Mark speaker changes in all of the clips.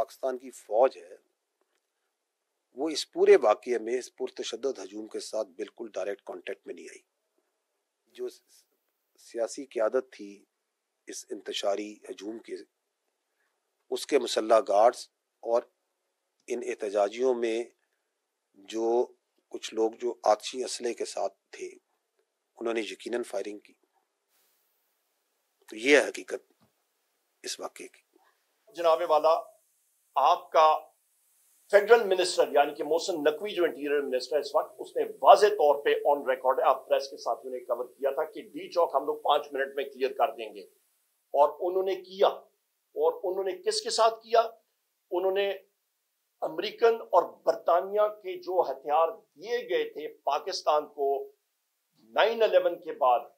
Speaker 1: पाकिस्तान की फ़ौज है वो इस पूरे वाक़ये में इस पुरतशद्दुद हजूम के साथ बिल्कुल डायरेक्ट कांटेक्ट में नहीं आई। जो सियासी क़यादत थी इस इंतशारी हजूम के, उसके मुसल्लह गार्ड्स और इन एहतजाजियों में जो कुछ लोग जो आतिशी असले के साथ थे उन्होंने यकीनन फायरिंग की। तो ये है हकीकत इस वाक़ये की।
Speaker 2: जनाबे वाला, आपका फेडरल मिनिस्टर यानी कि मोहसिन नकवी जो इंटीरियर मिनिस्टर है इस वक्त, उसने वाज़े तौर पे ऑन रिकॉर्ड है, आप प्रेस के साथियों ने कवर किया था कि डी चौक हम लोग 5 मिनट में क्लियर कर देंगे, और उन्होंने किया। और उन्होंने किसके साथ किया? उन्होंने अमेरिकन और बरतानिया के जो हथियार दिए गए थे पाकिस्तान को 9/11 के बाद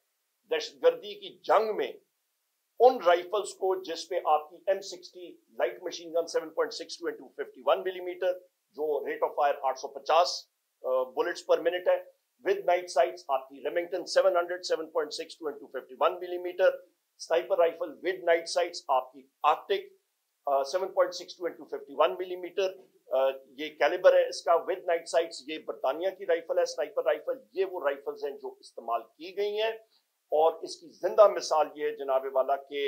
Speaker 2: दहशतगर्दी की जंग में, उन राइफल्स को जिसपे आपकी M60 light machine gun 7.62 into 51 millimetre जो rate of fire 850 bullets per minute है, विद नाइट साइट्स आपकी Remington 700 7.62 into 51 millimetre, sniper rifle with night sights आपकी आर्टिक 7.62 into 51 मिलीमीटर, ये कैलिबर है इसका विद नाइट साइट्स। ये बरतानिया की राइफल है स्नाइपर राइफल। ये वो राइफल्स हैं जो इस्तेमाल की गई हैं। और इसकी जिंदा मिसाल ये है जनाबे वाला कि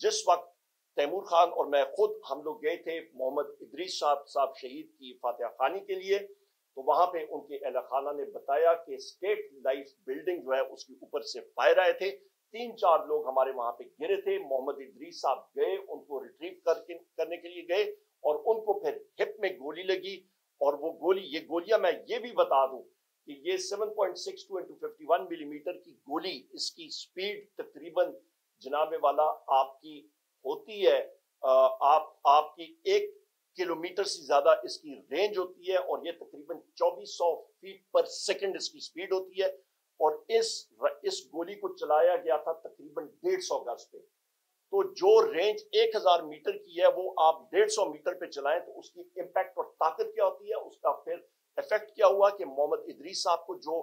Speaker 2: जिस वक्त तैमूर खान और मैं खुद हम लोग गए थे मोहम्मद इदरीस साहब शहीद की फातिहा खानी के लिए, तो वहां पे उनके अहल खाना ने बताया कि स्टेट लाइफ बिल्डिंग जो है उसके ऊपर से फायर आए थे, 3-4 लोग हमारे वहां पे गिरे थे। मोहम्मद इदरीस साहब गए, उनको रिट्रीव करने के लिए गए और उनको फिर हिप में गोली लगी। और वो गोली, ये गोलियां मैं ये भी बता दूं कि ये 7.62 into 51 मिलीमीटर की गोली, इसकी स्पीड तकरीबन जनाबे वाला आपकी होती है आपकी 1 किलोमीटर से ज्यादा इसकी रेंज होती है, और ये तकरीबन 2400 फीट पर सेकंड इसकी स्पीड होती है। और इस गोली को चलाया गया था तकरीबन 150 गज पे। तो जो रेंज 1000 मीटर की है वो आप 150 मीटर पे चलाएं तो उसकी इंपैक्ट और ताकत क्या होती है, उसका फिर इफेक्ट क्या हुआ कि मोहम्मद इदरीस साहब को जो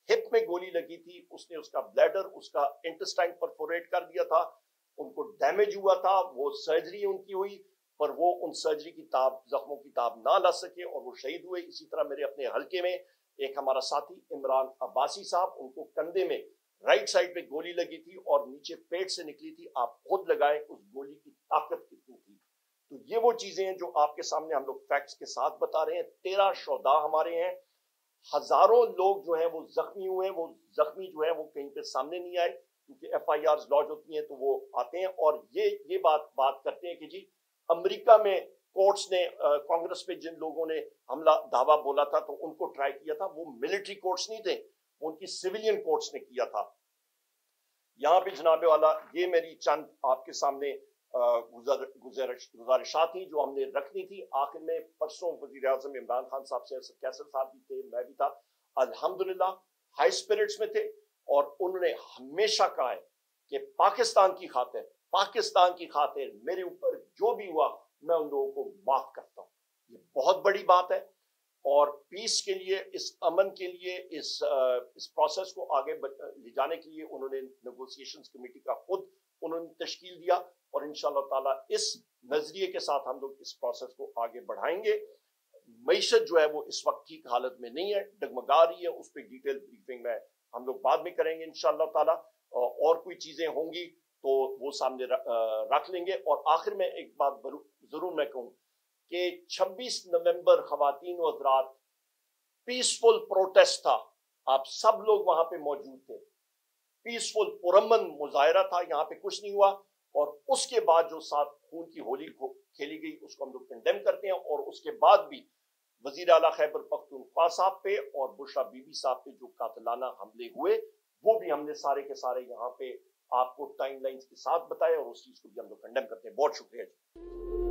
Speaker 2: हिप में गोली लगी थी उसने उसका ब्लैडर, उसका इंटेस्टाइन परफोरेट कर दिया था, उनको डैमेज हुआ था, वो सर्जरी उनकी हुई, पर वो उन सर्जरी की जख्मों की ताब ना ला सके और वो शहीद हुए। इसी तरह मेरे अपने हलके में एक हमारा साथी इमरान अब्बासी साहब, उनको कंधे में राइट साइड पे गोली लगी थी और नीचे पेट से निकली थी। आप खुद लगाएं उस गोली की ताकत कितनी थी। तो ये वो चीजें हैं जो आपके सामने हम लोग फैक्ट्स के साथ बता रहे हैं। 13 शोधा हमारे हैं, हजारों लोग जो हैं वो जख्मी हुए हैं। वो जख्मी जो है वो कहीं पे सामने नहीं आए क्योंकि FIRs लॉन्च होती हैं तो वो आते हैं और ये बात करते हैं कि जी अमेरिका में कोर्ट्स ने कांग्रेस पे जिन लोगों ने हमला दावा बोला था तो उनको ट्राई किया था, वो मिलिट्री कोर्ट्स नहीं थे, उनकी सिविलियन कोर्ट्स ने किया था। यहाँ पे जनाबे वाला ये मेरी चंद आपके सामने गुजारिशात थी जो हमने रखनी थी। आखिर में परसों वज़ीर आज़म इमरान खान साहब से कैसर साहब भी थे, मैं भी था, अल्हम्दुलिल्लाह हाई स्पिरिट्स में थे और उन्होंने हमेशा कहा है कि पाकिस्तान की खातिर मेरे ऊपर जो भी हुआ मैं उन लोगों को माफ करता हूँ। ये बहुत बड़ी बात है और पीस के लिए, इस अमन के लिए, इस प्रोसेस को आगे ले जाने के लिए उन्होंने नेगोशिएशंस कमेटी का खुद उन्होंने तश्कील दिया और इंशाअल्लाह ताला इस नजरिए के साथ हम लोग इस प्रोसेस को आगे बढ़ाएंगे। मईशत जो है वो इस वक्त ठीक हालत में नहीं है, डगमगा रही है, उस पर डिटेल ब्रीफिंग में हम लोग बाद में करेंगे इंशाअल्लाह ताला। और कोई चीजें होंगी तो वो सामने रख लेंगे। और आखिर में एक बात जरूर मैं कहूँ कि 26 नवंबर खवातीन व हज़रात पीसफुल प्रोटेस्ट था, आप सब लोग वहां पे मौजूद थे, पीसफुल पुरअमन मुजाहरा था, यहाँ पे कुछ नहीं हुआ। और उसके बाद जो साथ खून की होली खेली गई उसको हम लोग कंडेम करते हैं। और उसके बाद भी वजीर आला खैबर पख्तूनख्वा साहब पे और बुशरा बीबी साहब पे जो कातिलाना हमले हुए वो भी हमने सारे के सारे यहाँ पे आपको टाइमलाइंस के साथ बताया और उस चीज को भी हम लोग कंडेम करते हैं। बहुत शुक्रिया जी।